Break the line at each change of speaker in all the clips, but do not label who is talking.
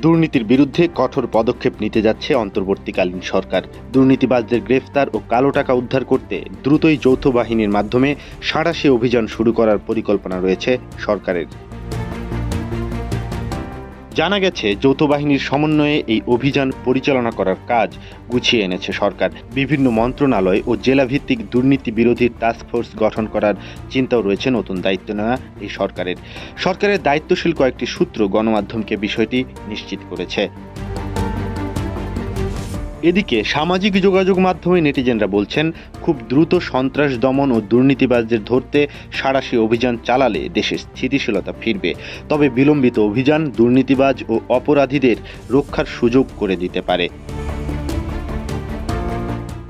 দুর্নীতির বিরুদ্ধে কঠোর পদক্ষেপ নিতে যাচ্ছে অন্তর্বর্তীকালীন সরকার। দুর্নীতিবাজদের গ্রেফতার ও কালো টাকা উদ্ধার করতে দ্রুতই যৌথ বাহিনীর মাধ্যমে সাঁড়াশি অভিযান শুরু করার পরিকল্পনা রয়েছে সরকারের। জানা গেছে, যৌথ বাহিনীর সমন্বয়ে এই অভিযান পরিচালনা করার কাজ গুছিয়ে এনেছে সরকার। বিভিন্ন মন্ত্রণালয় ও জেলাভিত্তিক দুর্নীতি বিরোধী টাস্কফোর্স গঠন করার চিন্তাও রয়েছে নতুন দায়িত্ব নেওয়া এই সরকারের দায়িত্বশীল কয়েকটি সূত্র গণমাধ্যমকে বিষয়টি নিশ্চিত করেছে। এদিকে সামাজিক যোগাযোগ মাধ্যমে নেটিজেনরা বলছেন, খুব দ্রুত সন্ত্রাস দমন ও দুর্নীতিবাজদের ধরতে সাঁড়াশি অভিযান চালালে দেশে স্থিতিশীলতা ফিরবে। তবে বিলম্বিত অভিযান দুর্নীতিবাজ ও অপরাধীদের রক্ষার সুযোগ করে দিতে পারে।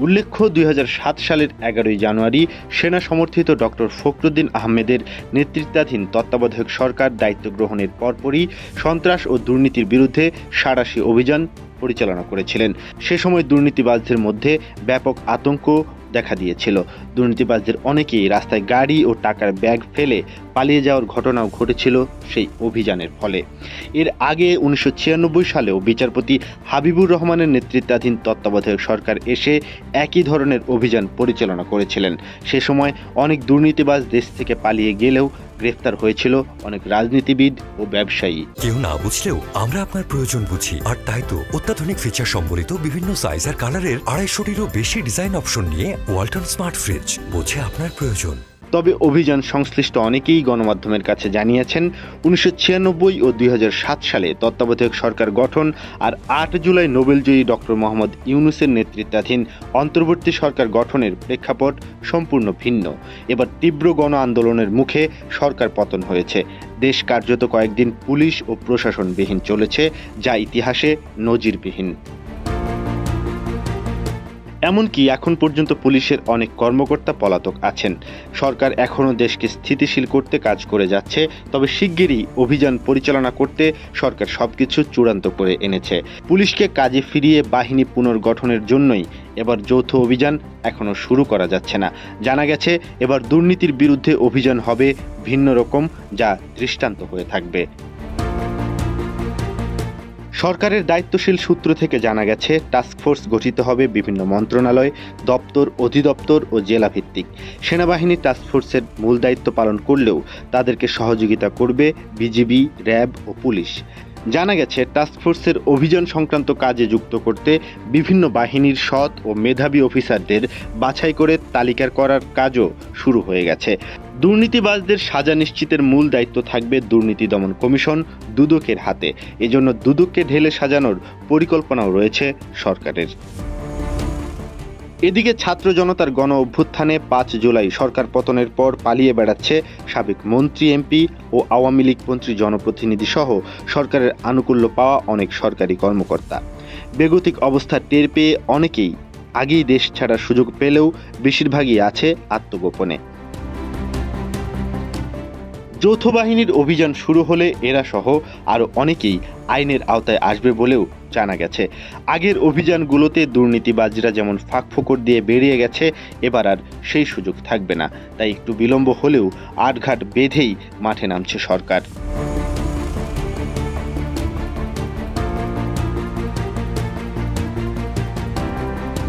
উল্লেখ্য, ২০০৭ সালের ১১ জানুয়ারি সেনা সমর্থিত ডক্টর ফখরুদ্দিন আহমেদের নেতৃত্বাধীন তত্ত্বাবধায়ক সরকার দায়িত্ব গ্রহণের পরপরই সন্ত্রাস ও দুর্নীতির বিরুদ্ধে সাঁড়াশি অভিযান পরিচালনা করেছিলেন। সে সময় দুর্নীতিবাজদের মধ্যে ব্যাপক আতঙ্ক দেখা দিয়েছিল। দুর্নীতিবাজদের অনেকেই রাস্তায় গাড়ি ও টাকার ব্যাগ ফেলে পালিয়ে যাওয়ার ঘটনাও ঘটেছিল সেই অভিযানের ফলে। এর আগে ১৯৯৬ সালেও বিচারপতি হাবিবুর রহমানের নেতৃত্বাধীন তত্ত্বাবধায়ক সরকার এসে একই ধরনের অভিযান পরিচালনা করেছিলেন। সে সময় অনেক দুর্নীতিবাজ দেশ থেকে পালিয়ে গেলেও গ্রেফতার হয়েছিল অনেক রাজনীতিবিদ ও ব্যবসায়ী।
কেউ না বুঝলেও আমরা আপনার প্রয়োজন বুঝি, আর তাই তো অত্যাধুনিক ফিচার সম্বলিত বিভিন্ন সাইজ আর কালারের ২৫০টিরও বেশি ডিজাইন অপশন নিয়ে ওয়ালটন স্মার্ট ফ্রিজ বোঝে আপনার প্রয়োজন।
তবে অভিযান সংশ্লিষ্ট অনেকেই গণমাধ্যমের কাছে জানিয়েছেন, ১৯৯৬ ও ২০০৭ সালে তত্ত্বাবধায়ক সরকার গঠন আর ৮ জুলাই নোবেলজয়ী ডক্টর মোহাম্মদ ইউনূসের নেতৃত্বাধীন অন্তর্বর্তী সরকার গঠনের প্রেক্ষাপট সম্পূর্ণ ভিন্ন। এবার তীব্র গণ আন্দোলনের মুখে সরকার পতন হয়েছে। দেশ কার্যত কয়েকদিন পুলিশ ও প্রশাসনবিহীন চলেছে, যা ইতিহাসে নজিরবিহীন। এমনকি এখন পর্যন্ত পুলিশের অনেক কর্মকর্তা পলাতক আছেন। সরকার এখনও দেশকে স্থিতিশীল করতে কাজ করে যাচ্ছে, তবে শিগগিরই অভিযান পরিচালনা করতে সরকার সবকিছু চূড়ান্ত করে এনেছে। পুলিশকে কাজে ফিরিয়ে বাহিনী পুনর্গঠনের জন্যই এবার যৌথ অভিযান এখনও শুরু করা যাচ্ছে না। জানা গেছে, এবার দুর্নীতির বিরুদ্ধে অভিযান হবে ভিন্ন রকম, যা দৃষ্টান্ত হয়ে থাকবে। সরকারের দায়িত্বশীল সূত্র থেকে জানা গেছে, টাস্কফোর্স গঠিত হবে বিভিন্ন মন্ত্রণালয়, দপ্তর, অধিদপ্তর ও জেলা ভিত্তিক। সেনাবাহিনী টাস্কফোর্সের মূল দায়িত্ব পালন করলেও তাদেরকে সহযোগিতা করবে বিজিবি, র্যাব ও পুলিশ। জানা গেছে, টাস্কফোর্সের অভিযান সংক্রান্ত কাজে যুক্ত করতে বিভিন্ন বাহিনীর সৎ ও মেধাবী অফিসারদের বাছাই করে তালিকা করার কাজও শুরু হয়ে গেছে। দুর্নীতিবাজদের সাজা নিশ্চিতের মূল দায়িত্ব থাকবে দুর্নীতি দমন কমিশন দুদকের হাতে। এজন্য দুদককে ঢেলে সাজানোর পরিকল্পনাও রয়েছে সরকারের। এদিকে ছাত্র জনতার গণ অভ্যুত্থানে ৫ জুলাই সরকার পতনের পর পালিয়ে বেড়াচ্ছে সাবেক মন্ত্রী, এমপি ও আওয়ামী লীগপন্থী জনপ্রতিনিধি সহ সরকারের আনুকূল্য পাওয়া অনেক সরকারি কর্মকর্তা। বেগতিক অবস্থা টের পেয়ে অনেকেই আগেই দেশ ছাড়ার সুযোগ পেলেও বেশিরভাগই আছে আত্মগোপনে। যৌথ বাহিনীর অভিযান শুরু হলে এরা সহ আরও অনেকেই আইনের আওতায় আসবে বলেও জানা গেছে। আগের অভিযানগুলোতে দুর্নীতিবাজরা যেমন ফাঁকফোকর দিয়ে বেরিয়ে গেছে, এবার আর সেই সুযোগ থাকবে না। তাই একটু বিলম্ব হলেও আটঘাট বেঁধেই মাঠে নামছে সরকার।